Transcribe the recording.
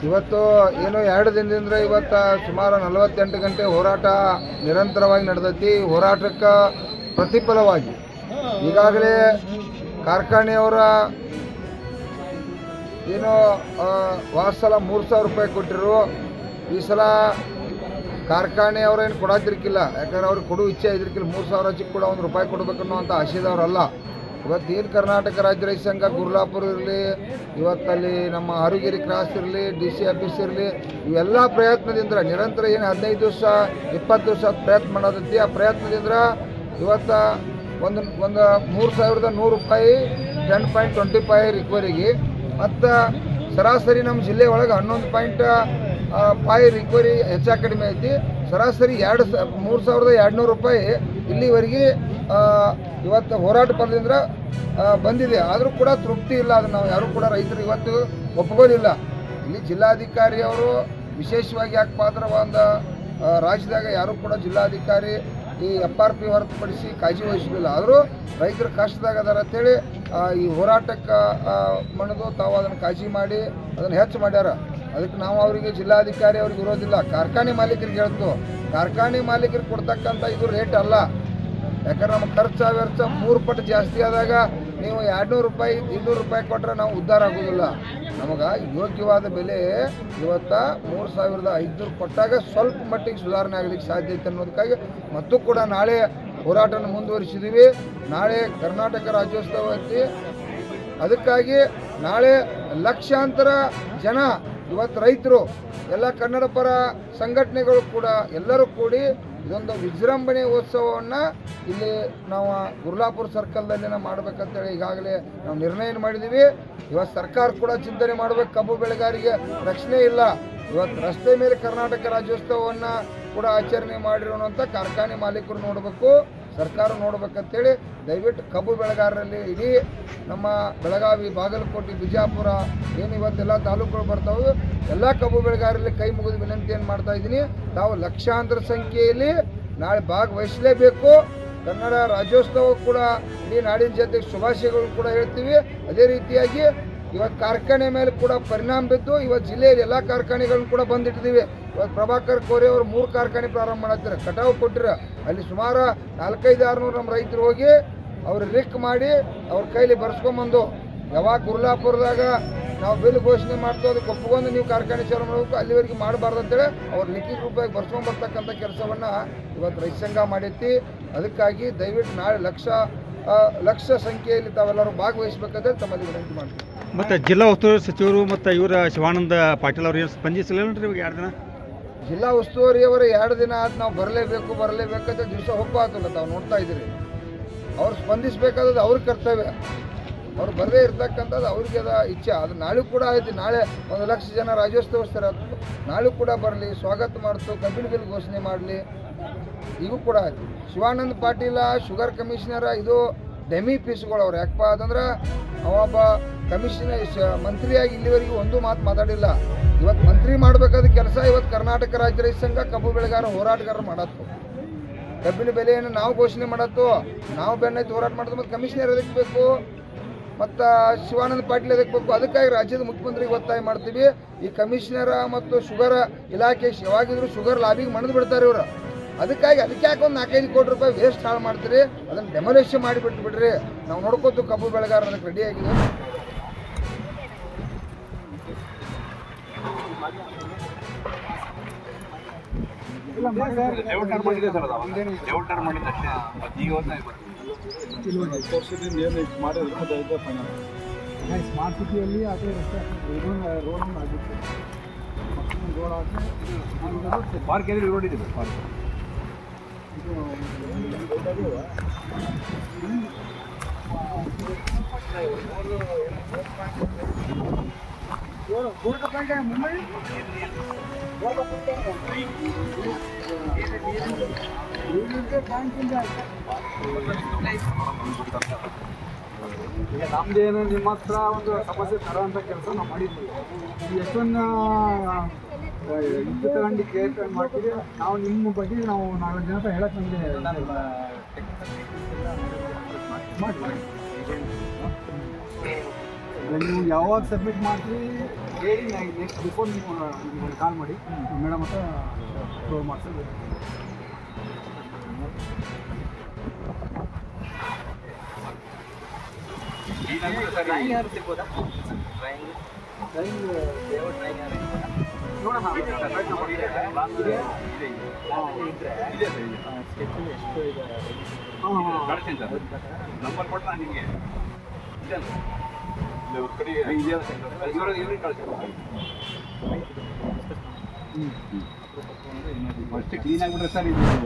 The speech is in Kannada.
ಇವತ್ತು ಏನು 2 ದಿನದಿಂದ ಇವತ್ತು ಸುಮಾರು 48 ಗಂಟೆ ಹೋರಾಟ ನಿರಂತರವಾಗಿ ನಡೆದೈತಿ. ಹೋರಾಟಕ್ಕೆ ಪ್ರತಿಫಲವಾಗಿ ಈಗಾಗಲೇ ಕಾರ್ಖಾನೆಯವರ ಏನು ವಾಸಲ 3,000 ರೂಪಾಯಿ ಕೊಟ್ಟಿರು. ಈ ಸಲ ಕಾರ್ಖಾನೆಯವ್ರೇನು ಕೊಡೋದಿರ್ಕಿಲ್ಲ, ಯಾಕಂದ್ರೆ ಅವ್ರಿಗೆ ಕೊಡು ಇಚ್ಛೆ ಇದ್ರಿಕಿಲ್ಲ. 3,000 ಚಿಕ್ಕ ಕೂಡ 1 ರೂಪಾಯಿ ಕೊಡಬೇಕನ್ನೋಂಥ ಆಶಯದವರಲ್ಲ. ಇವತ್ತೇನು ಕರ್ನಾಟಕ ರಾಜ್ಯ ರೈತ ಸಂಘ ಗುರ್ಲಾಪುರ ಇರಲಿ, ಇವತ್ತಲ್ಲಿ ನಮ್ಮ ಹಾರುಗಿರಿ ಕ್ರಾಸ್ ಇರಲಿ, DC ಆಫೀಸ್ ಇರಲಿ, ಇವೆಲ್ಲ ಪ್ರಯತ್ನದಿಂದ ನಿರಂತರ ಏನು 15 ದಿವಸ 20 ದಿವಸ ಪ್ರಯತ್ನ ಮಾಡೋದೈತಿ. ಆ ಪ್ರಯತ್ನದಿಂದ ಇವತ್ತು ಒಂದು 3,100 ರೂಪಾಯಿ 10.25 ರಿಕವರಿಗೆ, ಮತ್ತು ಸರಾಸರಿ ನಮ್ಮ ಜಿಲ್ಲೆ ಒಳಗೆ 11.5 ರಿಕವರಿ ಹೆಚ್ಚು ಕಡಿಮೆ ಐತಿ. ಸರಾಸರಿ 3,200 ರೂಪಾಯಿ ಇಲ್ಲಿವರೆಗೆ ಇವತ್ತು ಹೋರಾಟ ಪರದಿಂದ ಬಂದಿದೆ. ಆದರೂ ಕೂಡ ತೃಪ್ತಿ ಇಲ್ಲ. ಅದು ನಾವು ಯಾರೂ ಕೂಡ ರೈತರು ಇವತ್ತು ಒಪ್ಪಿಕೊಳ್ಳಿಲ್ಲ. ಇಲ್ಲಿ ಜಿಲ್ಲಾಧಿಕಾರಿ ಅವರು ವಿಶೇಷವಾಗಿ ಯಾಕೆ ಪಾತ್ರ ಒಂದು ರಾಜ್ಯದಾಗ ಯಾರೂ ಕೂಡ ಜಿಲ್ಲಾಧಿಕಾರಿ ಈ FRP ಹೊರತುಪಡಿಸಿ ಕಾಳಜಿ ವಹಿಸಲಿಲ್ಲ. ಆದರೂ ರೈತರ ಕಷ್ಟದಾಗ ಅದಾರ ಅಂತೇಳಿ ಈ ಹೋರಾಟಕ್ಕೆ ಮಣಿದು ತಾವು ಅದನ್ನು ಕಾಳಜಿ ಮಾಡಿ ಅದನ್ನು ಹೆಚ್ಚು ಮಾಡ್ಯಾರ. ಅದಕ್ಕೆ ನಾವು ಅವರಿಗೆ ಜಿಲ್ಲಾಧಿಕಾರಿ ಅವ್ರಿಗೆ ಇರೋದಿಲ್ಲ, ಕಾರ್ಖಾನೆ ಮಾಲೀಕರಿಗೆ ಹೇಳ್ತು. ಕಾರ್ಖಾನೆ ಮಾಲೀಕರಿಗೆ ಕೊಡ್ತಕ್ಕಂಥ ಇದು ರೇಟ್ ಅಲ್ಲ. ಯಾಕಂದ್ರೆ ನಮ್ಮ ಖರ್ಚು ವೆಚ್ಚ 3 ಪಟ್ಟು ಜಾಸ್ತಿ ಆದಾಗ ನೀವು 200 ರೂಪಾಯಿ 200 ರೂಪಾಯಿ ಕೊಟ್ಟರೆ ನಾವು ಉದ್ಧಾರ ಆಗೋದಿಲ್ಲ. ನಮಗೆ ಯೋಗ್ಯವಾದ ಬೆಲೆ ಇವತ್ತು 3,500 ಕೊಟ್ಟಾಗ ಸ್ವಲ್ಪ ಮಟ್ಟಿಗೆ ಸುಧಾರಣೆ ಆಗಲಿಕ್ಕೆ ಸಾಧ್ಯ ಐತೆ ಅನ್ನೋದಕ್ಕಾಗಿ ಮತ್ತು ಕೂಡ ನಾಳೆ ಹೋರಾಟನ ಮುಂದುವರಿಸಿದ್ದೀವಿ. ನಾಳೆ ಕರ್ನಾಟಕ ರಾಜ್ಯೋತ್ಸವ ಐತಿ. ಅದಕ್ಕಾಗಿ ನಾಳೆ ಲಕ್ಷಾಂತರ ಜನ ಇವತ್ತು ರೈತರು ಎಲ್ಲ ಕನ್ನಡ ಪರ ಸಂಘಟನೆಗಳು ಕೂಡ ಎಲ್ಲರೂ ಕೂಡಿ ಇದೊಂದು ವಿಜೃಂಭಣೆ ಉತ್ಸವವನ್ನು ಇಲ್ಲಿ ನಾವು ಗುರ್ಲಾಪುರ ಸರ್ಕಲ್ದಲ್ಲಿ ಮಾಡಬೇಕಂತೇಳಿ ಈಗಾಗಲೇ ನಾವು ನಿರ್ಣಯ ಮಾಡಿದ್ದೀವಿ. ಇವತ್ತು ಸರ್ಕಾರ ಕೂಡ ಚಿಂತನೆ ಮಾಡಬೇಕು. ಕಬ್ಬು ಬೆಳೆಗಾರರಿಗೆ ರಕ್ಷಣೆ ಇಲ್ಲ. ಇವತ್ತು ರಸ್ತೆ ಮೇಲೆ ಕರ್ನಾಟಕ ರಾಜ್ಯೋತ್ಸವವನ್ನು ಕೂಡ ಆಚರಣೆ ಮಾಡಿರೋಂಥ ಕಾರ್ಖಾನೆ ಮಾಲೀಕರು ನೋಡಬೇಕು, ಸರ್ಕಾರ ನೋಡ್ಬೇಕಂತೇಳಿ ದಯವಿಟ್ಟು ಕಬ್ಬು ಬೆಳೆಗಾರರಲ್ಲಿ ಇಡೀ ನಮ್ಮ ಬೆಳಗಾವಿ, ಬಾಗಲಕೋಟೆ, ಬಿಜಾಪುರ ಏನು ಇವತ್ತೆಲ್ಲ ತಾಲೂಕುಗಳು ಬರ್ತಾವೆ, ಎಲ್ಲ ಕಬ್ಬು ಬೆಳೆಗಾರರಲ್ಲಿ ಕೈ ಮುಗಿದು ವಿನಂತಿಯನ್ನು ಮಾಡ್ತಾ ಇದ್ದೀನಿ. ತಾವು ಲಕ್ಷಾಂತರ ಸಂಖ್ಯೆಯಲ್ಲಿ ನಾಳೆ ಭಾಗವಹಿಸಲೇಬೇಕು. ಕನ್ನಡ ರಾಜ್ಯೋತ್ಸವ ಕೂಡ ಇಡೀ ನಾಡಿನ ಜನತೆಗೆ ಶುಭಾಶಯಗಳು ಕೂಡ ಹೇಳ್ತೀವಿ. ಅದೇ ರೀತಿಯಾಗಿ ಇವತ್ತು ಕಾರ್ಖಾನೆ ಮೇಲೆ ಕೂಡ ಪರಿಣಾಮ ಬಿದ್ದು ಇವತ್ತು ಜಿಲ್ಲೆಯಲ್ಲಿ ಎಲ್ಲ ಕಾರ್ಖಾನೆಗಳನ್ನು ಕೂಡ ಬಂದಿಟ್ಟಿದ್ದೀವಿ. ಇವತ್ತು ಪ್ರಭಾಕರ್ ಕೋರೆ ಅವರು 3 ಕಾರ್ಖಾನೆ ಪ್ರಾರಂಭ ಮಾಡತ್ತಾರೆ, ಕಟಾವು ಕೊಟ್ಟಿರ. ಅಲ್ಲಿ ಸುಮಾರು 400-500 ನಮ್ಮ ರೈತರು ಹೋಗಿ ಅವ್ರು ರಿಕ್ ಮಾಡಿ ಅವ್ರ ಕೈಲಿ ಬರ್ಸ್ಕೊಂಬಂದು ಯಾವಾಗ ಗುರ್ಲಾಪುರದಾಗ ನಾವು ಬಿಲ್ ಘೋಷಣೆ ಮಾಡ್ತೋ ಅದಕ್ಕೆ ಒಪ್ಪಿಕೊಂಡು ನೀವು ಕಾರ್ಖಾನೆ ಚಾಲೂ ಮಾಡಬೇಕು, ಅಲ್ಲಿವರೆಗೆ ಮಾಡಬಾರ್ದು ಅಂತೇಳಿ ಅವ್ರು ಲಿಖಿತ ರೂಪಾಯಿಗೆ ಬರ್ಸ್ಕೊಂಬರ್ತಕ್ಕಂಥ ಕೆಲಸವನ್ನು ಇವತ್ತು ರೈತ ಸಂಘ ಮಾಡೈತಿ. ಅದಕ್ಕಾಗಿ ದಯವಿಟ್ಟು ನಾಳೆ ಲಕ್ಷ ಸಂಖ್ಯೆಯಲ್ಲಿ ತಾವೆಲ್ಲರೂ ಭಾಗವಹಿಸಬೇಕಂತ ತಮ್ಮಲ್ಲಿ ವಿನಂತಿ ಮಾಡ್ತೀವಿ. ಮತ್ತು ಜಿಲ್ಲಾ ಉಸ್ತುವಾರಿ ಸಚಿವರು ಮತ್ತು ಇವರ ಶಿವಾನಂದ ಪಾಟೀಲ್ ಅವರು ಏನು ಸ್ಪಂದಿಸಲಿಲ್ಲ ಇವಾಗ 2 ದಿನ ಜಿಲ್ಲಾ ಉಸ್ತುವಾರಿಯವರು 2 ದಿನ ಆದ ನಾವು ಬರಲೇಬೇಕಂತ ದಿವಸ ಹೋಗ್ಬಾರ್ದಲ್ಲ. ತಾವು ನೋಡ್ತಾ ಇದ್ದೀರಿ, ಅವ್ರು ಸ್ಪಂದಿಸಬೇಕಾದದ್ದು ಅವ್ರ ಕರ್ತವ್ಯ. ಅವ್ರು ಬರದೇ ಇರ್ತಕ್ಕಂಥದ್ದು ಅವ್ರಿಗೆ ಅದ ಇಚ್ಛೆ. ಅದು ನಾಳೆ ಕೂಡ ಆಯ್ತು. ನಾಳೆ 1 ಲಕ್ಷ ಜನ ರಾಜ್ಯೋತ್ಸವಸ್ಥರ ನಾಳೆ ಕೂಡ ಬರಲಿ, ಸ್ವಾಗತ ಮಾಡ್ತು, ಕಬ್ಬಿನ ಬಿಲ್ ಘೋಷಣೆ ಮಾಡಲಿ. ಈಗೂ ಕೂಡ ಆಯ್ತು. ಶಿವಾನಂದ ಪಾಟೀಲ ಶುಗರ್ ಕಮಿಷನರ ಇದು ಡೆಮಿ ಪೀಸ್ಗಳು ಅವ್ರು. ಯಾಕಪ್ಪ ಅಂತಂದ್ರೆ ಅವೊಬ್ಬ ಮಂತ್ರಿಯಾಗಿ ಇಲ್ಲಿವರೆಗೂ ಒಂದು ಮಾತು ಮಾತಾಡಿಲ್ಲ. ಇವತ್ತು ಮಂತ್ರಿ ಮಾಡಬೇಕಾದ ಕೆಲಸ ಇವತ್ತು ಕರ್ನಾಟಕ ರಾಜ್ಯ ರೈತ ಸಂಘ ಕಬ್ಬು ಬೆಳೆಗಾರ ಹೋರಾಟಗಾರರು ಮಾಡತ್ತು. ಕಬ್ಬಿನ ಬೆಲೆಯನ್ನು ನಾವು ಘೋಷಣೆ ಮಾಡತ್ತು, ನಾವು ಬೆನ್ನೈತಿ ಹೋರಾಟ ಮಾಡೋದು. ಮತ್ತು ಕಮಿಷನರ್ ಎದಕ್ಕೆ ಬೇಕು, ಮತ್ತು ಶಿವಾನಂದ ಪಾಟೀಲ್ ಎದಕ್ಕೆ ಬೇಕು? ಅದಕ್ಕಾಗಿ ರಾಜ್ಯದ ಮುಖ್ಯಮಂತ್ರಿಗೆ ಒತ್ತಾಯ ಮಾಡ್ತೀವಿ. ಈ ಕಮಿಷನರ ಮತ್ತು ಶುಗರ್ ಇಲಾಖೆ ಯಾವಾಗಿದ್ರು ಶುಗರ್ ಲಾಬಿಗೆ ಮಣಿದು ಬಿಡ್ತಾರೆ ಇವರು. ಅದಕ್ಕೆ ಯಾಕೆ ಒಂದು 4-5 ಕೋಟಿ ರೂಪಾಯಿ ವೇಸ್ಟ್ ಹಾಳು ಮಾಡ್ತೀರಿ? ಅದನ್ನು ಡೆಮೊಲಿಷನ್ ಮಾಡಿಬಿಟ್ಟು ಬಿಡ್ರಿ. ನಾವು ನೋಡ್ಕೊತು ಕಬ್ಬು ಬೆಳೆಗಾರ ಅದಕ್ಕೆ ರೆಡಿ ಆಗಿದೆ. ಸ್ಮಾರ್ಟ್ ಸಿಟಿಯಲ್ಲಿ ಅದೇ ರಸ್ತೆ ರೋಡ್ ಆಗಿತ್ತು. ಪಾರ್ಕ್ ಎಲ್ಲಿ ರೋಡ್ ಇದೆ ಪಾರ್ಕ್ ಮುಂಬೈ ಈಗ ನಮ್ದೇನು ನಿಮ್ಮ ಹತ್ರ ಒಂದು ಸಮಸ್ಯೆ ತರೋಂಥ ಕೆಲಸ ನಾವು ಮಾಡಿದ್ವಿ. ಎಷ್ಟೊಂದು ಇದು ತಗೊಂಡು ಕೇರ್ ಮಾಡ್ತೀವಿ ನಾವು. ನಿಮ್ಮ ಬಗ್ಗೆ ನಾವು 4 ಜನ ಹೇಳಕ್ಕೆ ನಮಗೆ ಮಾಡಿ ನೀವು ಯಾವಾಗ ಸಬ್ಮಿಟ್ ಮಾಡ್ತೀರಿ ಹೇಳಿ ನೆಕ್ಸ್ಟ್ ಬಿಫೋರ್ ನೀವು ನಿಮ್ಗೆ ಕಾಲ್ ಮಾಡಿ ಮೇಡಮ್ ಹತ್ರ ಕ್ಲೋರ್ ಮಾಡಿಸೋದು. ನಂಬರ್ ಕೊಟ್ಟು ನಾನು ನಿಮಗೆ ಅಷ್ಟೇ ಕ್ಲೀನ್ ಆಗಿಬಿಟ್ರೆ ಸರ್ ಇದು